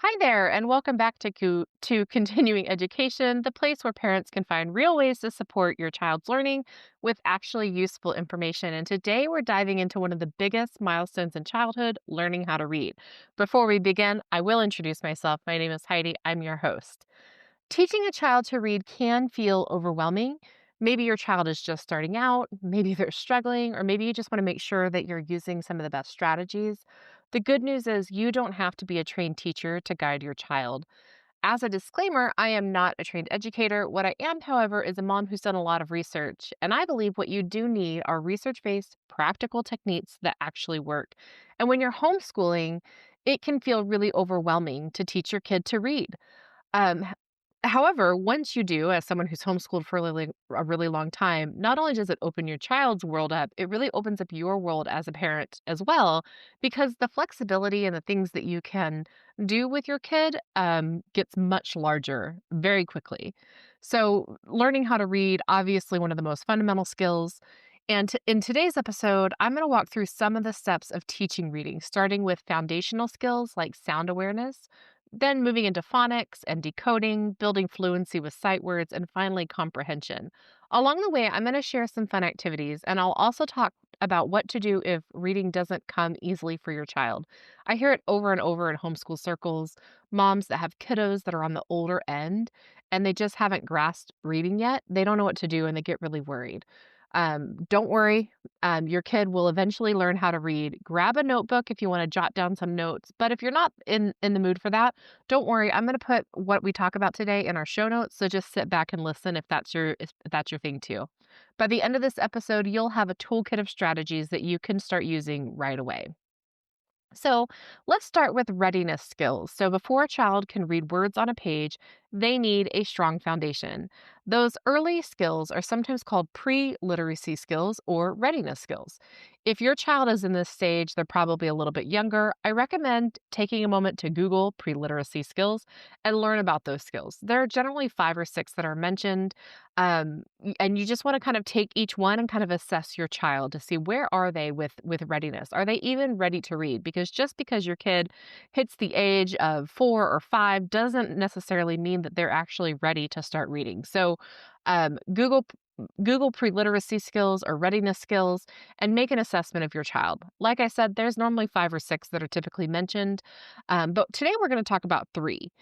Hi there, and welcome back to Continuing Education, the place where parents can find real ways to support your child's learning with actually useful information. And today we're diving into one of the biggest milestones in childhood, learning how to read. Before we begin, I will introduce myself. My name is Heidi. I'm your host. Teaching a child to read can feel overwhelming. Maybe your child is just starting out, maybe they're struggling, or maybe you just want to make sure that you're using some of the best strategies. The good news is you don't have to be a trained teacher to guide your child. As a disclaimer, I am not a trained educator. What I am, however, is a mom who's done a lot of research. And I believe what you do need are research based, practical techniques that actually work. And when you're homeschooling, it can feel really overwhelming to teach your kid to read. Um, h However, once you do, as someone who's homeschooled for a really long time, not only does it open your child's world up, it really opens up your world as a parent as well, because the flexibility and the things that you can do with your kid, gets much larger very quickly. So learning how to read, obviously one of the most fundamental skills. And in today's episode, I'm going to walk through some of the steps of teaching reading, starting with foundational skills like sound awareness, then moving into phonics and decoding, building fluency with sight words, and finally comprehension. Along the way, I'm going to share some fun activities, and I'll also talk about what to do if reading doesn't come easily for your child. I hear it over and over in homeschool circles, moms that have kiddos that are on the older end and they just haven't grasped reading yet. They don't know what to do and they get really worried. Don't worry, your kid will eventually learn how to read. Grab a notebook if you want to jot down some notes. But if you're not in the mood for that, don't worry. I'm going to put what we talk about today in our show notes. So just sit back and listen if that's your thing too. By the end of this episode, you'll have a toolkit of strategies that you can start using right away. So let's start with readiness skills. So before a child can read words on a page, they need a strong foundation. Those early skills are sometimes called pre literacy skills or readiness skills. If your child is in this stage, they're probably a little bit younger. I recommend taking a moment to Google pre literacy skills and learn about those skills. There are generally five or six that are mentioned. And you just want to kind of take each one and kind of assess your child to see where are they with readiness. Are they even ready to read? Because just because your kid hits the age of 4 or 5 doesn't necessarily mean that they're actually ready to start reading. So um, google Google pre-literacy skills or readiness skills and make an assessment of your child. Like I said, there's normally five or six that are typically mentioned, but today we're going to talk about three.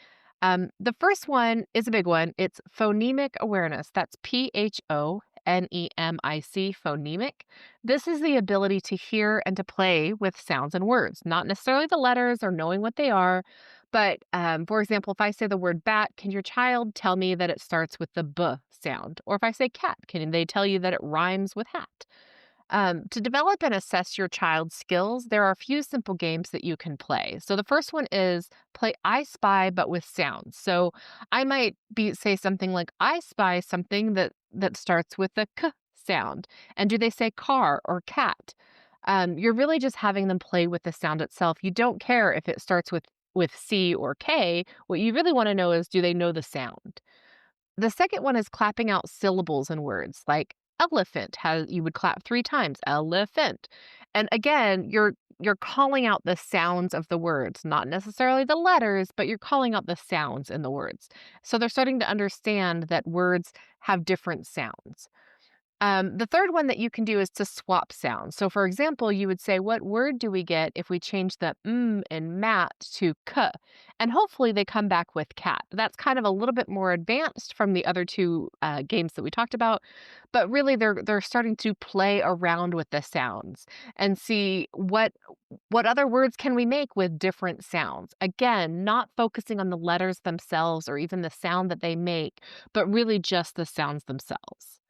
The first one is a big one. It's phonemic awareness. That's PHONEMIC, phonemic. This is the ability to hear and to play with sounds and words, not necessarily the letters or knowing what they are. But for example, if I say the word bat, can your child tell me that it starts with the B sound? Or if I say cat, can they tell you that it rhymes with hat? To develop and assess your child's skills, there are a few simple games that you can play. So the first one is play I Spy, but with sounds. So I might say something like I spy something that starts with the k sound. And do they say car or cat? You're really just having them play with the sound itself. You don't care if it starts with C or K. What you really want to know is do they know the sound? The second one is clapping out syllables in words like elephant has you would clap 3 times, elephant. And again, you're calling out the sounds of the words, not necessarily the letters, but you're calling out the sounds in the words. So they're starting to understand that words have different sounds. The third one that you can do is to swap sounds. So, for example, you would say, what word do we get if we change the in mat to k? And hopefully they come back with cat. That's kind of a little bit more advanced from the other two games that we talked about. But really, they're starting to play around with the sounds and see what other words can we make with different sounds. Again, not focusing on the letters themselves or even the sound that they make, but really just the sounds themselves.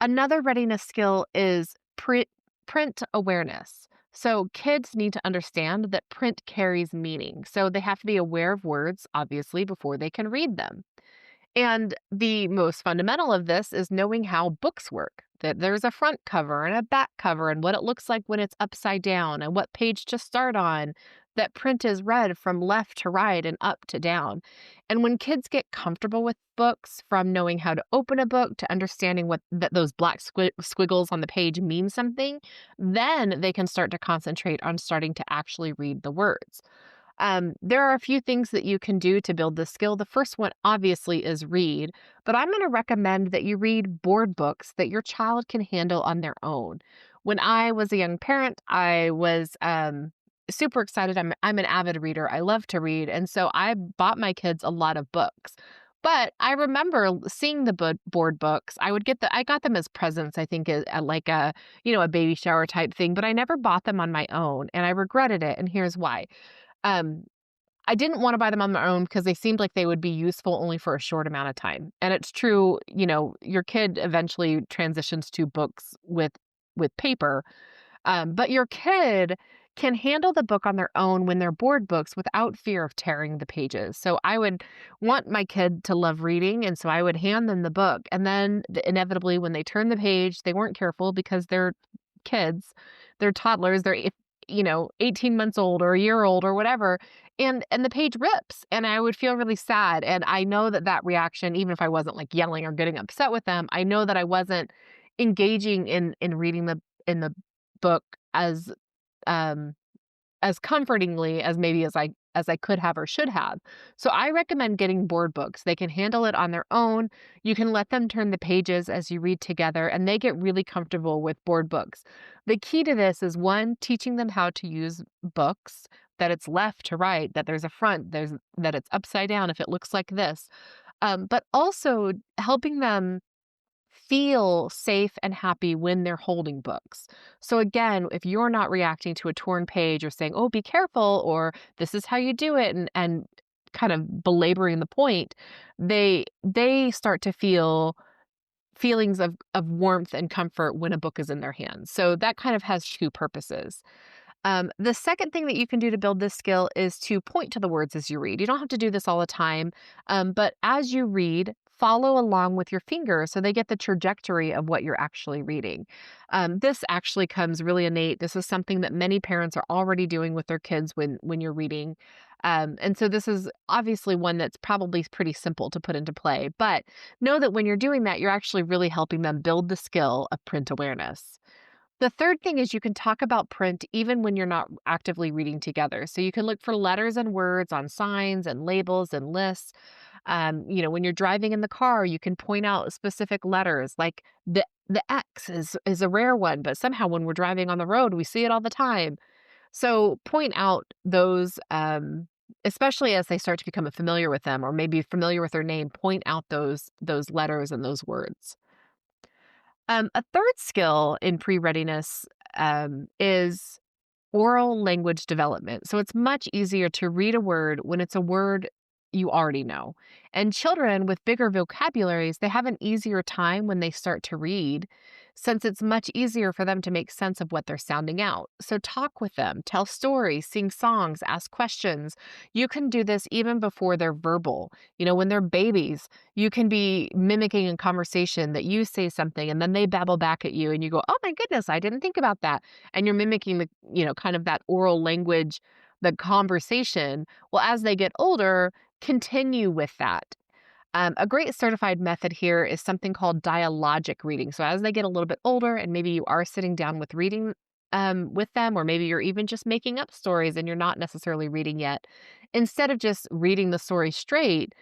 Another readiness skill is print awareness. So kids need to understand that print carries meaning. So they have to be aware of words, obviously, before they can read them. And the most fundamental of this is knowing how books work, that there's a front cover and a back cover and what it looks like when it's upside down and what page to start on, that print is read from left to right and up to down. And when kids get comfortable with books, from knowing how to open a book to understanding what that those black squiggles on the page mean something, then they can start to concentrate on starting to actually read the words. There are a few things that you can do to build this skill. The first one, obviously, is read, but I'm going to recommend that you read board books that your child can handle on their own. When I was a young parent, I was super excited. I'm an avid reader. I love to read, and so I bought my kids a lot of books. But I remember seeing the board books. I got them as presents, I think, at like a baby shower type thing. But I never bought them on my own, and I regretted it. And here's why. Um, I didn't wanna buy them on my own because they seemed like they would be useful only for a short amount of time, and it's true, your kid eventually transitions to books with paper, but your kid can handle the book on their own when they're board books without fear of tearing the pages. So I would want my kid to love reading, and so I would hand them the book, and then inevitably when they turn the page, they weren't careful because they're kids, they're toddlers, they're 18 months old or a year old or whatever, and the page rips, and I would feel really sad, and I know that reaction, even if I wasn't, like, yelling or getting upset with them, I know that I wasn't engaging in reading the book um as comfortingly as maybe as I could have or should have. So I recommend getting board books. They can handle it on their own. You can let them turn the pages as you read together, and they get really comfortable with board books. The key to this is one, teaching them how to use books, that it's left to right, that there's a front, that it's upside down if it looks like this. But also helping them feel safe and happy when they're holding books. So again, if you're not reacting to a torn page or saying, "Oh, be careful," or "This is how you do it," and kind of belaboring the point, they start to feel feelings of warmth and comfort when a book is in their hands. So that kind of has two purposes. The second thing that you can do to build this skill is to point to the words as you read. You don't have to do this all the time, but as you read, follow along with your fingers so they get the trajectory of what you're actually reading. This actually comes really innate. This is something that many parents are already doing with their kids when you're reading. And so this is obviously one that's probably pretty simple to put into play. But know that when you're doing that, you're actually really helping them build the skill of print awareness. The third thing is you can talk about print even when you're not actively reading together. So you can look for letters and words on signs and labels and lists. When you're driving in the car, you can point out specific letters like the X is a rare one, but somehow when we're driving on the road, we see it all the time. So point out those, especially as they start to become familiar with them or maybe familiar with their name, point out those letters and those words. A third skill in pre-readiness is oral language development. So it's much easier to read a word when it's a word you already know. And children with bigger vocabularies, they have an easier time when they start to read, since it's much easier for them to make sense of what they're sounding out. So talk with them, tell stories, sing songs, ask questions. You can do this even before they're verbal. When they're babies, you can be mimicking a conversation that you say something and then they babble back at you and you go, "Oh my goodness, I didn't think about that." And you're mimicking kind of that oral language, the conversation. Well, as they get older, continue with that. A great certified method here is something called dialogic reading. So as they get a little bit older, and maybe you are sitting down with reading with them, or maybe you're even just making up stories and you're not necessarily reading yet, instead of just reading the story straight,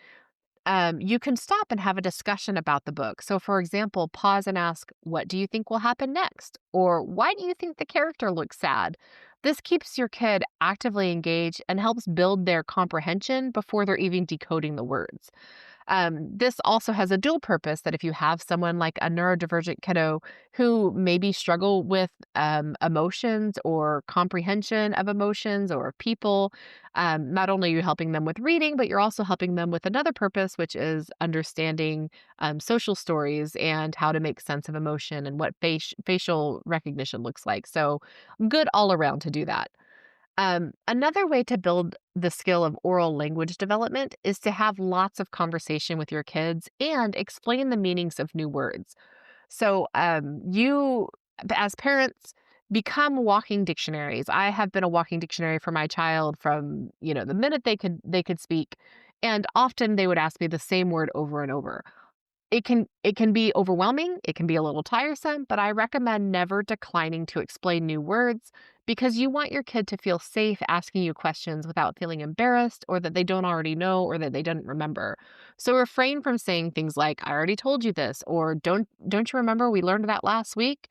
you can stop and have a discussion about the book. So, for example, pause and ask, "What do you think will happen next?" Or, "Why do you think the character looks sad?" This keeps your kid actively engaged and helps build their comprehension before they're even decoding the words. This also has a dual purpose that if you have someone like a neurodivergent kiddo who maybe struggle with emotions or comprehension of emotions or people, not only are you helping them with reading, but you're also helping them with another purpose, which is understanding social stories and how to make sense of emotion and what facial recognition looks like. So good all around to do that. Another way to build the skill of oral language development is to have lots of conversation with your kids and explain the meanings of new words. So, you, as parents, become walking dictionaries. I have been a walking dictionary for my child from the minute they could speak, and often they would ask me the same word over and over. It can be overwhelming, it can be a little tiresome, but I recommend never declining to explain new words because you want your kid to feel safe asking you questions without feeling embarrassed or that they don't already know or that they didn't remember. So refrain from saying things like I already told you this or don't you remember we learned that last week?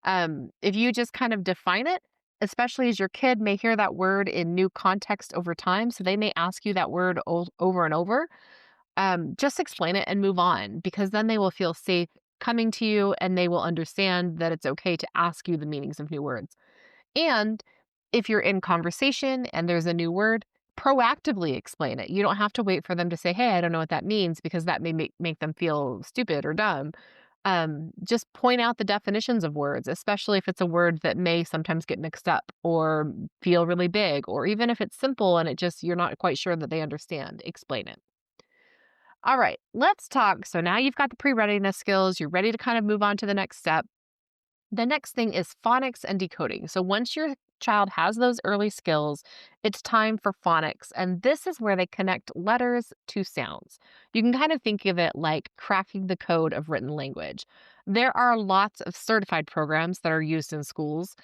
If you just kind of define it, especially as your kid may hear that word in new context over time, so they may ask you that word over and over, just explain it and move on because then they will feel safe coming to you and they will understand that it's okay to ask you the meanings of new words. And if you're in conversation and there's a new word, proactively explain it. You don't have to wait for them to say, hey, I don't know what that means because that may make them feel stupid or dumb. Just point out the definitions of words, especially if it's a word that may sometimes get mixed up or feel really big, or even if it's simple and you're not quite sure that they understand, explain it. All right, let's talk. So now you've got the pre readiness skills, you're ready to kind of move on to the next step. The next thing is phonics and decoding. So once your child has those early skills, it's time for phonics. And this is where they connect letters to sounds. You can kind of think of it like cracking the code of written language. There are lots of certified programs that are used in schools.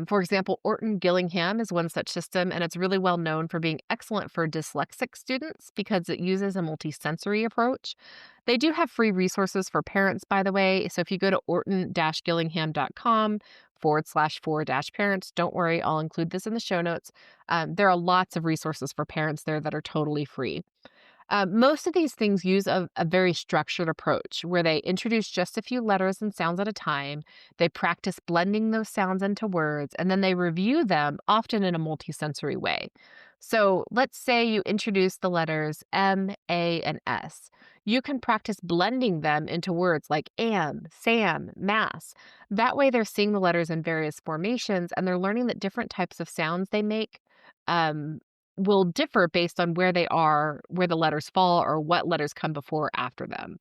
For example, Orton Gillingham is one such system, and it's really well known for being excellent for dyslexic students because it uses a multisensory approach. They do have free resources for parents, by the way. So if you go to orton-gillingham.com/for-parents, don't worry, I'll include this in the show notes. There are lots of resources for parents there that are totally free. Most of these things use a very structured approach where they introduce just a few letters and sounds at a time. They practice blending those sounds into words, and then they review them, often in a multisensory way. So let's say you introduce the letters M, A, and S. You can practice blending them into words like am, Sam, mass. That way, they're seeing the letters in various formations and they're learning that different types of sounds they make. Um, will differ based on where they are, where the letters fall, or what letters come before or after them.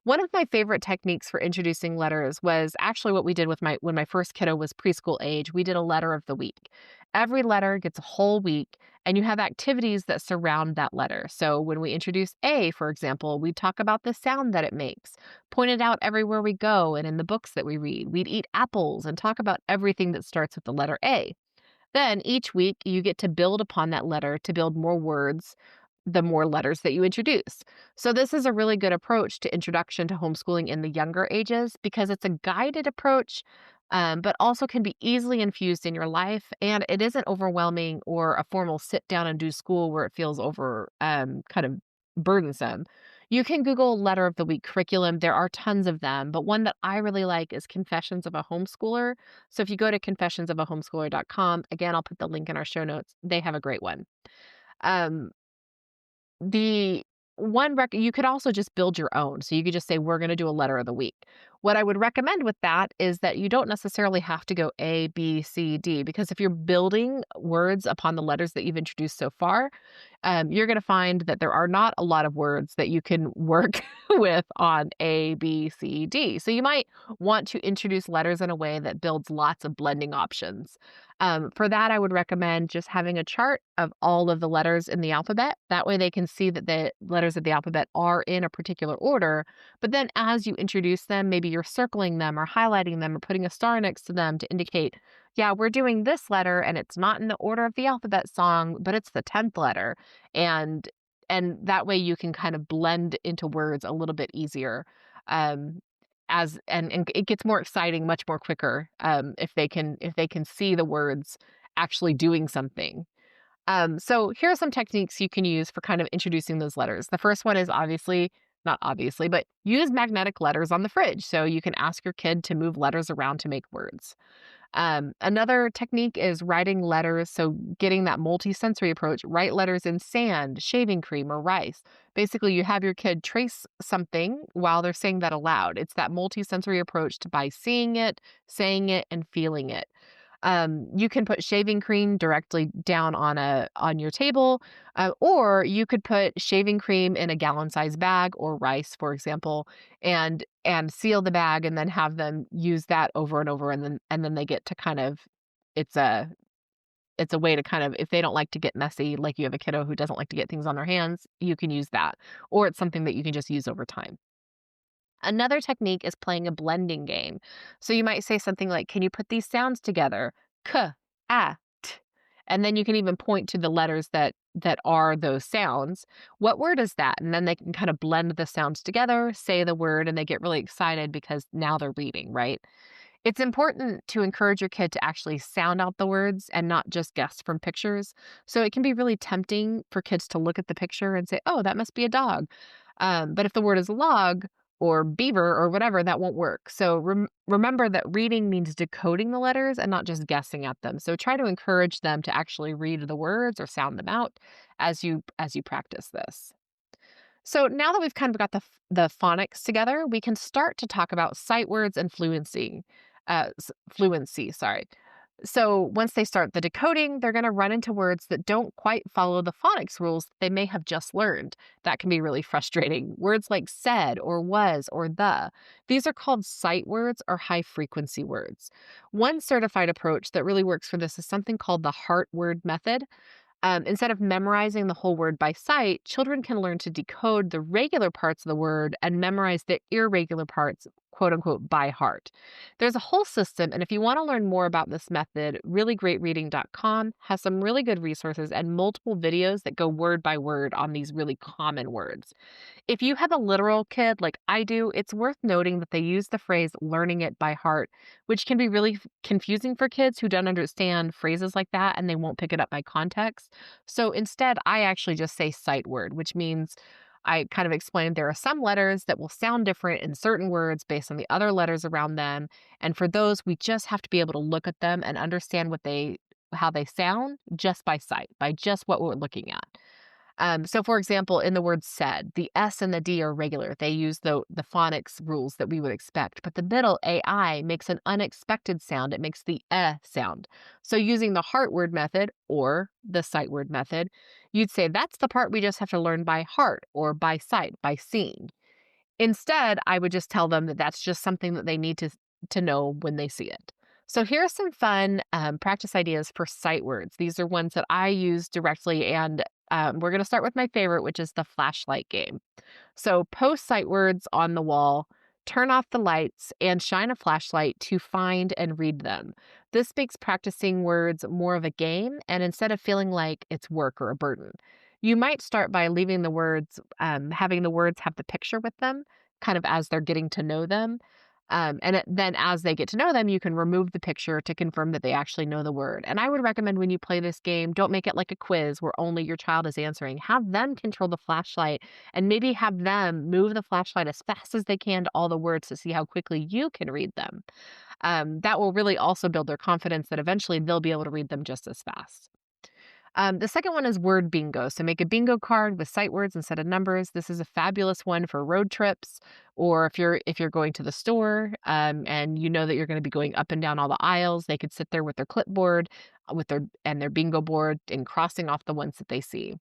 One of my favorite techniques for introducing letters was actually what we did with my when my first kiddo was preschool age. We did a letter of the week. Every letter gets a whole week, and you have activities that surround that letter. So when we introduce A, for example, we talk about the sound that it makes, point it out everywhere we go and in the books that we read. We'd eat apples and talk about everything that starts with the letter A. Then each week you get to build upon that letter to build more words, the more letters that you introduce. So this is a really good approach to introduction to homeschooling in the younger ages because it's a guided approach, but also can be easily infused in your life. And it isn't overwhelming or a formal sit down and do school where it feels over kind of burdensome. You can Google letter of the week curriculum. There are tons of them, but one that I really like is Confessions of a Homeschooler. So if you go to confessionsofahomeschooler.com, again, I'll put the link in our show notes. They have a great one. Um, the you could also just build your own. So you could just say, we're going to do a letter of the week. What I would recommend with that is that you don't necessarily have to go A, B, C, D, because if you're building words upon the letters that you've introduced so far, you're going to find that there are not a lot of words that you can work with on A, B, C, D. So you might want to introduce letters in a way that builds lots of blending options. For that, I would recommend just having a chart of all of the letters in the alphabet. That way they can see that the letters of the alphabet are in a particular order. But then as you introduce them, maybe you're circling them or highlighting them or putting a star next to them to indicate, yeah, we're doing this letter and it's not in the order of the alphabet song, but it's the 10th letter. And that way you can kind of blend into words a little bit easier. Um, and it gets more exciting much more quicker if they can see the words actually doing something. So here are some techniques you can use for kind of introducing those letters. The first one is not obviously, but use magnetic letters on the fridge. So you can ask your kid to move letters around to make words. Another technique is writing letters. So getting that multi-sensory approach, write letters in sand, shaving cream, or rice. Basically, you have your kid trace something while they're saying that aloud. It's that multi-sensory approach to by seeing it, saying it, and feeling it. You can put shaving cream directly down on your table, or you could put shaving cream in a gallon-sized bag or rice, for example, and seal the bag, and then have them use that over and over, and then they get to kind of it's a it's a way to kind of if they don't like to get messy, like you have a kiddo who doesn't like to get things on their hands, you can use that, or it's something that you can just use over time. Another technique is playing a blending game. So you might say something like, "Can you put these sounds together? K, a, t." And then you can even point to the letters that are those sounds. What word is that? And then they can kind of blend the sounds together, say the word, and they get really excited because now they're reading, right? It's important to encourage your kid to actually sound out the words and not just guess from pictures. So it can be really tempting for kids to look at the picture and say, "Oh, that must be a dog." But if the word is log or beaver or whatever, that won't work. So remember that reading means decoding the letters and not just guessing at them. So try to encourage them to actually read the words or sound them out as you practice this. So now that we've kind of got the phonics together, we can start to talk about sight words and fluency. Fluency, sorry. So once they start the decoding, they're going to run into words that don't quite follow the phonics rules they may have just learned. That can be really frustrating. Words like said or was or the. These are called sight words or high frequency words. One certified approach that really works for this is something called the heart word method. Instead of memorizing the whole word by sight, children can learn to decode the regular parts of the word and memorize the irregular parts, quote unquote, by heart. There's a whole system, and if you want to learn more about this method, reallyGreatReading.com has some really good resources and multiple videos that go word by word on these really common words. If you have a literal kid like I do, it's worth noting that they use the phrase learning it by heart, which can be really confusing for kids who don't understand phrases like that and they won't pick it up by context. So instead, I actually just say sight word, which means I kind of explained there are some letters that will sound different in certain words based on the other letters around them. And for those, we just have to be able to look at them and understand how they sound just by sight, by just what we're looking at. So for example, in the word said, the S and the D are regular. They use the phonics rules that we would expect. But the middle AI makes an unexpected sound. It makes the sound. So using the heart word method or the sight word method, you'd say that's the part we just have to learn by heart or by sight, by seeing. Instead, I would just tell them that that's just something that they need to know when they see it. So here are some fun practice ideas for sight words. These are ones that I use directly, and we're going to start with my favorite, which is the flashlight game. So post sight words on the wall, turn off the lights, and shine a flashlight to find and read them. This makes practicing words more of a game, and instead of feeling like it's work or a burden. You might start by leaving the words, having the words have the picture with them, kind of as they're getting to know them. Then as they get to know them, you can remove the picture to confirm that they actually know the word. And I would recommend when you play this game, don't make it like a quiz where only your child is answering. Have them control the flashlight and maybe have them move the flashlight as fast as they can to all the words to see how quickly you can read them. That will really also build their confidence that eventually they'll be able to read them just as fast. The second one is word bingo. So make a bingo card with sight words instead of numbers. This is a fabulous one for road trips, or if you're going to the store and you know that you're going to be going up and down all the aisles. They could sit there with their clipboard, with their bingo board and crossing off the ones that they see.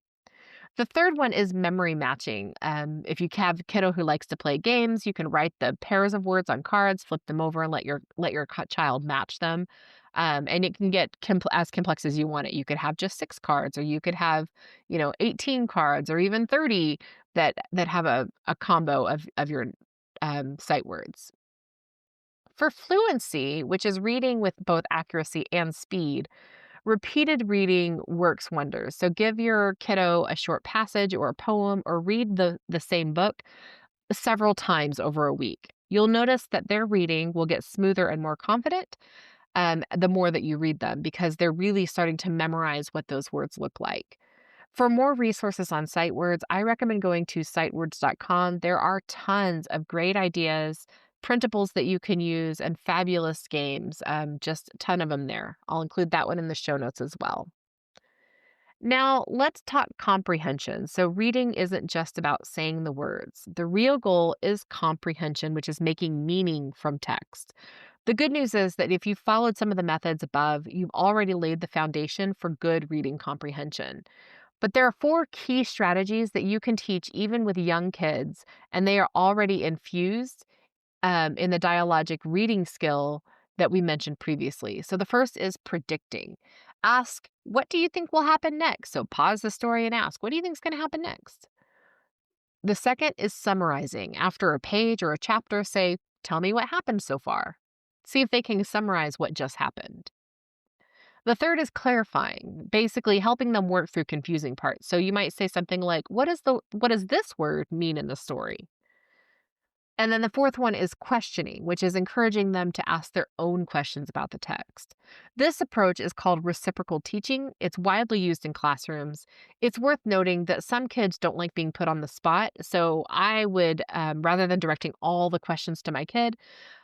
The third one is memory matching. If you have a kiddo who likes to play games, you can write the pairs of words on cards, flip them over, and let your child match them. And it can get as complex as you want it. You could have just 6 cards, or you could have 18 cards, or even 30 that have a combo of your sight words. For fluency, which is reading with both accuracy and speed, repeated reading works wonders. So give your kiddo a short passage or a poem or read the same book several times over a week. You'll notice that their reading will get smoother and more confident the more that you read them because they're really starting to memorize what those words look like. For more resources on sight words, I recommend going to sightwords.com. There are tons of great ideas, printables that you can use, and fabulous games. Just a ton of them there. I'll include that one in the show notes as well. Now, let's talk comprehension. So, reading isn't just about saying the words. The real goal is comprehension, which is making meaning from text. The good news is that if you followed some of the methods above, you've already laid the foundation for good reading comprehension. But there are 4 key strategies that you can teach even with young kids, and they are already infused in the dialogic reading skill that we mentioned previously. So the first is predicting. Ask, what do you think will happen next? So pause the story and ask, what do you think is going to happen next? The second is summarizing. After a page or a chapter, say, "Tell me what happened so far." See if they can summarize what just happened. The third is clarifying, basically helping them work through confusing parts. So you might say something like, what does this word mean in the story?" And then the fourth one is questioning, which is encouraging them to ask their own questions about the text. This approach is called reciprocal teaching. It's widely used in classrooms. It's worth noting that some kids don't like being put on the spot. So I would, rather than directing all the questions to my kid,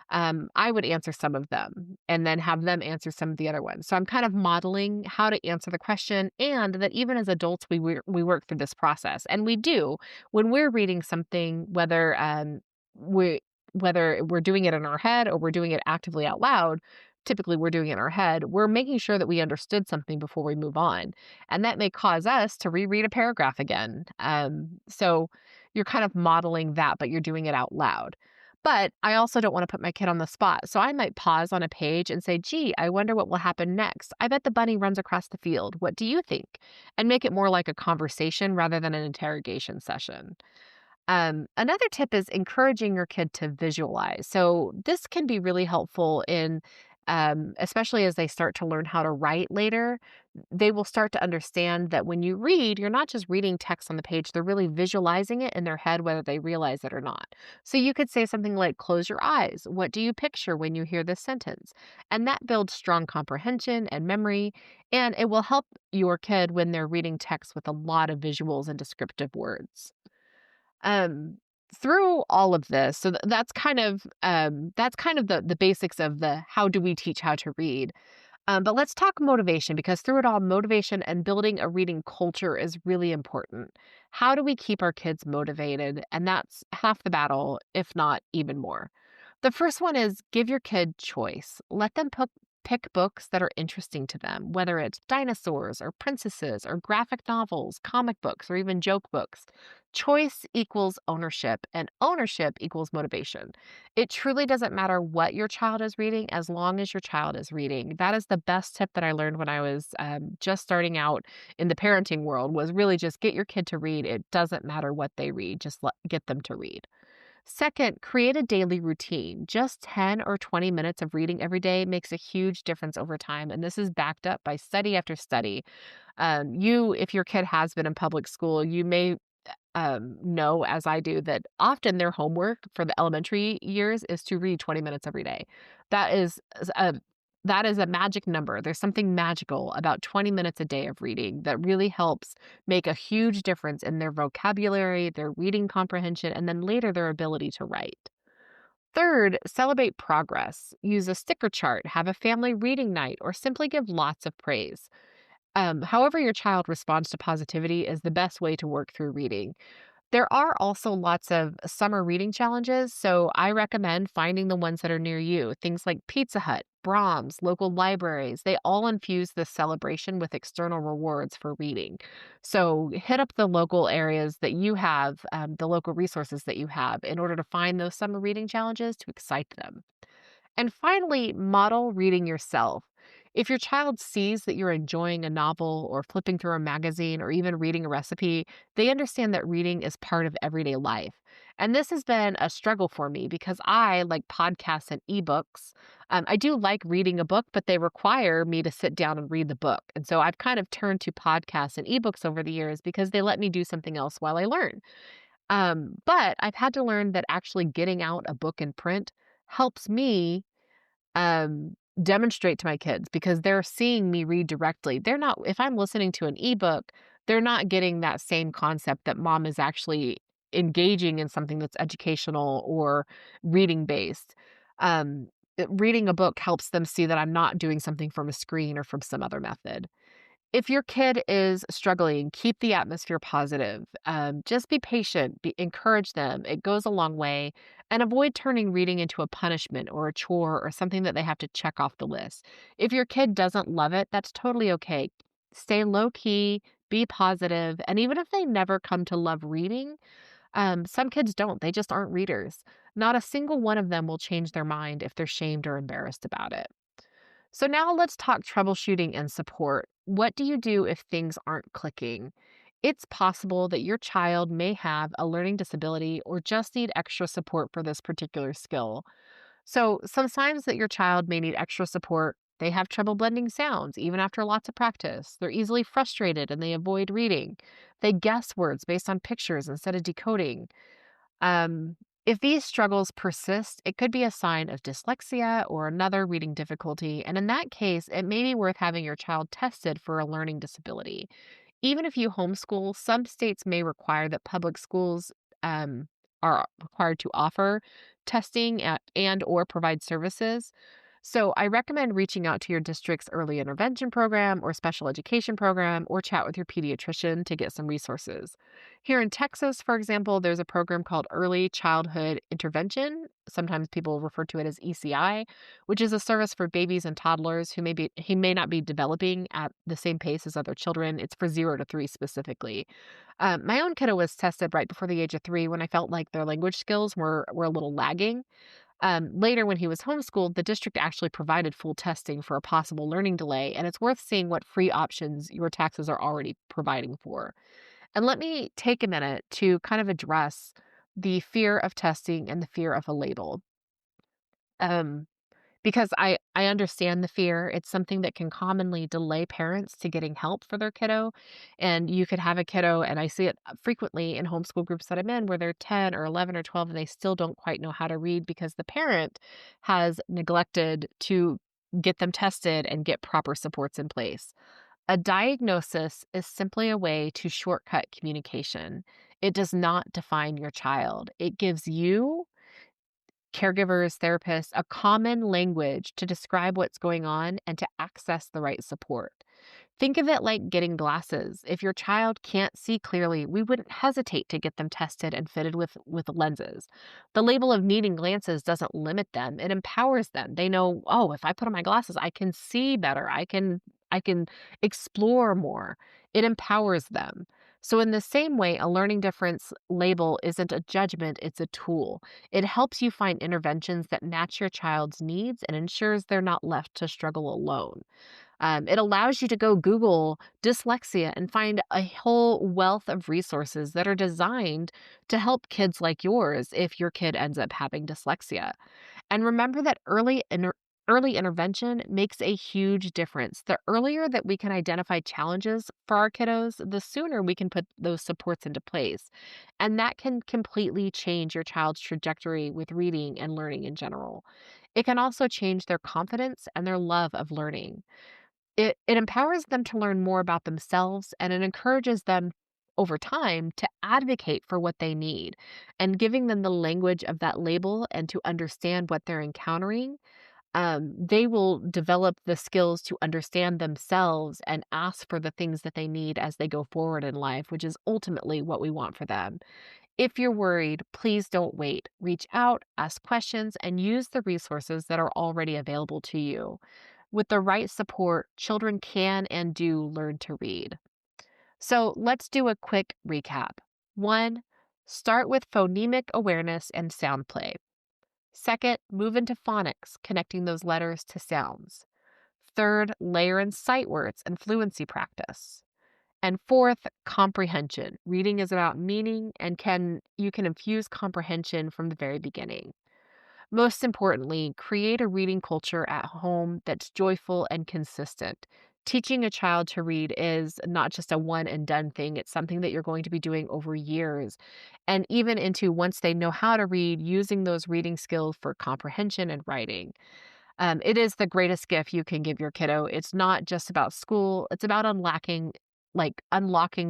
I would answer some of them and then have them answer some of the other ones. So I'm kind of modeling how to answer the question, and that even as adults, we work through this process, and we do when we're reading something, we whether we're doing it in our head or we're doing it actively out loud. Typically, we're doing it in our head. We're making sure that we understood something before we move on, and that may cause us to reread a paragraph again. So you're kind of modeling that, but you're doing it out loud. But I also don't want to put my kid on the spot. So I might pause on a page and say, "Gee, I wonder what will happen next. I bet the bunny runs across the field. What do you think?" And make it more like a conversation rather than an interrogation session. Another tip is encouraging your kid to visualize. So this can be really helpful in, especially as they start to learn how to write later. They will start to understand that when you read, you're not just reading text on the page, they're really visualizing it in their head, whether they realize it or not. So you could say something like, "Close your eyes. What do you picture when you hear this sentence?" And that builds strong comprehension and memory, and it will help your kid when they're reading text with a lot of visuals and descriptive words. Um, Through all of this, so that's kind of the basics of the how do we teach how to read. But let's talk motivation, because through it all, motivation and building a reading culture is really important. How do we keep our kids motivated? And that's half the battle, if not even more. The first one is give your kid choice. Let them pick books that are interesting to them, whether it's dinosaurs or princesses or graphic novels, comic books, or even joke books. Choice equals ownership, and ownership equals motivation. It truly doesn't matter what your child is reading as long as your child is reading. That is the best tip that I learned when I was just starting out in the parenting world, was really just get your kid to read. It doesn't matter what they read, just get them to read. Second, create a daily routine. Just 10 or 20 minutes of reading every day makes a huge difference over time. And this is backed up by study after study. If your kid has been in public school, you may know, as I do, that often their homework for the elementary years is to read 20 minutes every day. That is a that is a magic number. There's something magical about 20 minutes a day of reading that really helps make a huge difference in their vocabulary, their reading comprehension, and then later their ability to write. Third, celebrate progress. Use a sticker chart, have a family reading night, or simply give lots of praise. However, your child responds to positivity is the best way to work through reading. There are also lots of summer reading challenges, so I recommend finding the ones that are near you. Things like Pizza Hut, Brahms, local libraries, they all infuse this celebration with external rewards for reading. So hit up the local areas that you have, the local resources that you have, in order to find those summer reading challenges to excite them. And finally, model reading yourself. If your child sees that you're enjoying a novel or flipping through a magazine or even reading a recipe, they understand that reading is part of everyday life. And this has been a struggle for me because I like podcasts and ebooks. I do like reading a book, but they require me to sit down and read the book. And so I've kind of turned to podcasts and ebooks over the years because they let me do something else while I learn. But I've had to learn that actually getting out a book in print helps me demonstrate to my kids, because they're seeing me read directly. They're not If I'm listening to an ebook, they're not getting that same concept that mom is actually engaging in something that's educational or reading based. Reading a book helps them see that I'm not doing something from a screen or from some other method. If your kid is struggling, keep the atmosphere positive. Just be patient, encourage them. It goes a long way. And avoid turning reading into a punishment or a chore or something that they have to check off the list. If your kid doesn't love it, that's totally okay. Stay low key, be positive, and even if they never come to love reading, some kids don't. They just aren't readers. Not a single one of them will change their mind if they're shamed or embarrassed about it. So now let's talk troubleshooting and support. What do you do if things aren't clicking? It's possible that your child may have a learning disability or just need extra support for this particular skill. So, some signs that your child may need extra support: they have trouble blending sounds even after lots of practice. They're easily frustrated and they avoid reading. They guess words based on pictures instead of decoding. Um, if these struggles persist, it could be a sign of dyslexia or another reading difficulty. And in that case, it may be worth having your child tested for a learning disability. Even if you homeschool, some states may require that public schools um, are required to offer testing and or provide services. So I recommend reaching out to your district's early intervention program or special education program, or chat with your pediatrician to get some resources. Here in Texas, for example, there's a program called Early Childhood Intervention. Sometimes people refer to it as ECI, which is a service for babies and toddlers who may not be developing at the same pace as other children. It's for 0 to 3 specifically. My own kiddo was tested right before the age of 3 when I felt like their language skills were a little lagging. Later, when he was homeschooled, the district actually provided full testing for a possible learning delay, and it's worth seeing what free options your taxes are already providing for. And let me take a minute to kind of address the fear of testing and the fear of a label. Um, because I understand the fear. It's something that can commonly delay parents to getting help for their kiddo. And you could have a kiddo, and I see it frequently in homeschool groups that I'm in, where they're 10 or 11 or 12 and they still don't quite know how to read because the parent has neglected to get them tested and get proper supports in place. A diagnosis is simply a way to shortcut communication. It does not define your child. It gives you, caregivers, therapists, a common language to describe what's going on and to access the right support. Think of it like getting glasses. If your child can't see clearly, we wouldn't hesitate to get them tested and fitted with lenses. The label of needing glasses doesn't limit them, it empowers them. They know, oh, if I put on my glasses, I can see better. I can explore more. It empowers them. So in the same way, a learning difference label isn't a judgment, it's a tool. It helps you find interventions that match your child's needs and ensures they're not left to struggle alone. It allows you to go Google dyslexia and find a whole wealth of resources that are designed to help kids like yours if your kid ends up having dyslexia. And remember that early intervention makes a huge difference. The earlier that we can identify challenges for our kiddos, the sooner we can put those supports into place. And that can completely change your child's trajectory with reading and learning in general. It can also change their confidence and their love of learning. It empowers them to learn more about themselves, and it encourages them over time to advocate for what they need. And giving them the language of that label and to understand what they're encountering, they will develop the skills to understand themselves and ask for the things that they need as they go forward in life, which is ultimately what we want for them. If you're worried, please don't wait. Reach out, ask questions, and use the resources that are already available to you. With the right support, children can and do learn to read. So let's do a quick recap. 1, start with phonemic awareness and sound play. 2nd, move into phonics, connecting those letters to sounds. 3rd, layer in sight words and fluency practice. And 4th, comprehension. Reading is about meaning and you can infuse comprehension from the very beginning. Most importantly, create a reading culture at home that's joyful and consistent. Teaching a child to read is not just a one and done thing. It's something that you're going to be doing over years. And even into once they know how to read, using those reading skills for comprehension and writing. It is the greatest gift you can give your kiddo. It's not just about school, it's about unlocking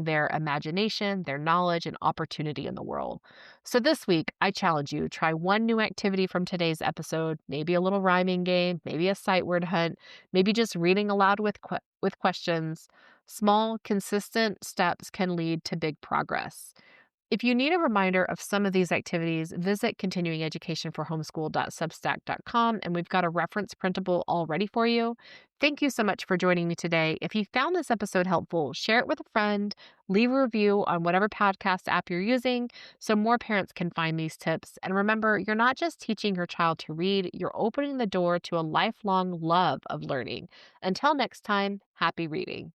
their imagination, their knowledge, and opportunity in the world. So this week, I challenge you, try one new activity from today's episode, maybe a little rhyming game, maybe a sight word hunt, maybe just reading aloud with questions. Small, consistent steps can lead to big progress. If you need a reminder of some of these activities, visit continuingeducationforhomeschool.substack.com, and we've got a reference printable all ready for you. Thank you so much for joining me today. If you found this episode helpful, share it with a friend, leave a review on whatever podcast app you're using so more parents can find these tips. And remember, you're not just teaching your child to read, you're opening the door to a lifelong love of learning. Until next time, happy reading.